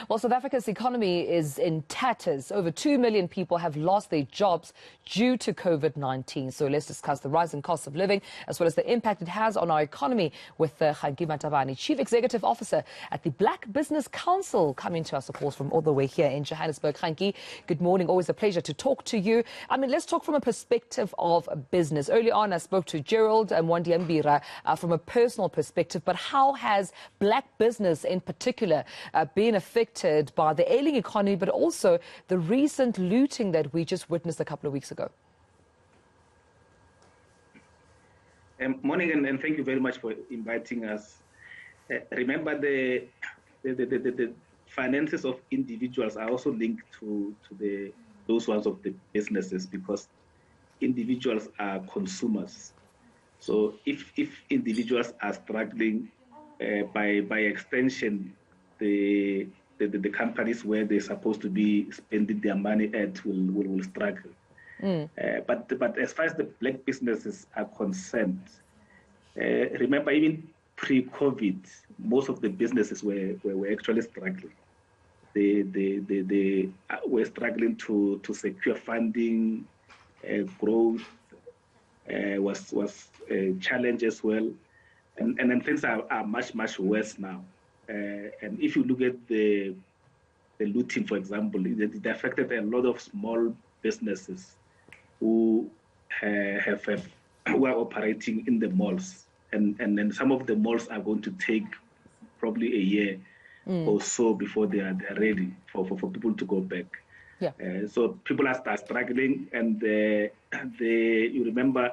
Well, South Africa's economy is in tatters. Over 2 million people have lost their jobs due to COVID-19. So let's discuss the rising cost of living as well as the impact it has on our economy with Kganki Matabane, Chief Executive Officer at the Black Business Council, coming to us, of course, from all the way here in Johannesburg. Kganki, good morning. Always a pleasure to talk to you. I mean, let's talk from a perspective of business. Early on, I spoke to Gerald and Wandiambira from a personal perspective, but how has black business in particular been affected by the ailing economy, but also the recent looting that we just witnessed a couple of weeks ago? Morning, and thank you very much for inviting us. Remember, the finances of individuals are also linked to those ones of the businesses, because individuals are consumers. So if individuals are struggling, by extension, the companies where they're supposed to be spending their money at will struggle. But as far as the black businesses are concerned, remember, even pre-COVID, most of the businesses were actually struggling. They were struggling to secure funding. Growth was a challenge as well, and then things are much worse now. And if you look at the looting, for example, it affected a lot of small businesses who were operating in the malls, and then some of the malls are going to take probably a year or so before they are ready for people to go back. Yeah. So people are struggling, and you remember,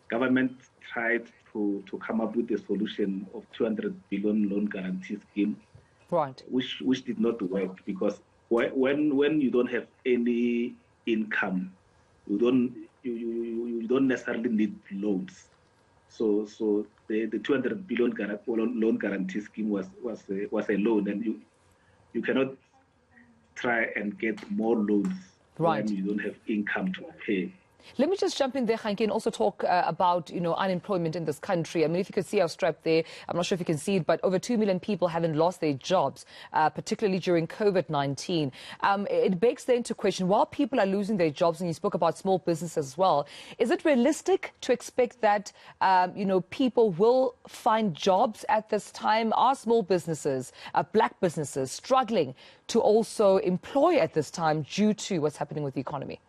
government tried to come up with a solution of 200 billion loan guarantee scheme, right? Which did not work, because when you don't have any income, you don't necessarily need loans. So the 200 billion loan guarantee scheme was a loan, and you cannot try and get more loans, right, when you don't have income to pay. Let me just jump in there, Kganki, and also talk about, unemployment in this country. I mean, if you could see our strap there, I'm not sure if you can see it, but over 2 million people haven't lost their jobs, particularly during COVID-19. It begs then to question, while people are losing their jobs, and you spoke about small business as well, is it realistic to expect that, people will find jobs at this time? Are small businesses, black businesses, struggling to also employ at this time due to what's happening with the economy?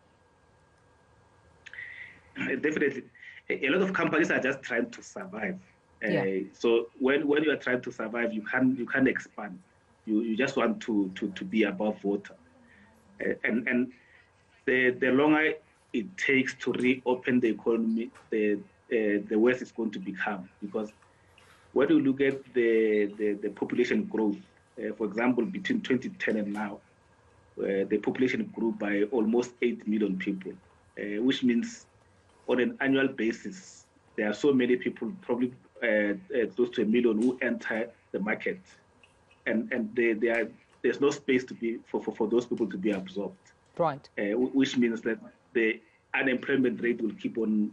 Definitely. A lot of companies are just trying to survive. So when you are trying to survive, you can't expand. You just want to be above water. And the longer it takes to reopen the economy, the worse it's going to become. Because when you look at the population growth, for example, between 2010 and now, the population grew by almost 8 million people, which means on an annual basis, there are so many people, probably close to 1 million, who enter the market, and there's no space to be for those people to be absorbed. Right. Which means that the unemployment rate will keep on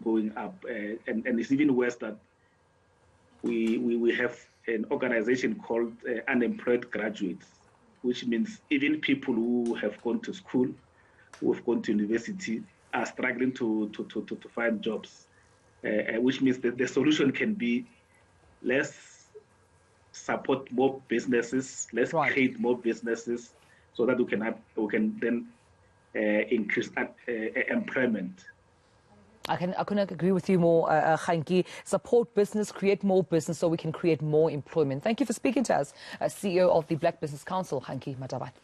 going up, and it's even worse that we have an organization called unemployed graduates, which means even people who have gone to school, who have gone to university, are struggling to find jobs, which means that the solution can be let's support more businesses, let's create more businesses, so that we can then increase employment. I couldn't agree with you more, Kganki. Support business, create more business, so we can create more employment. Thank you for speaking to us, CEO of the Black Business Council, Kganki Matabane.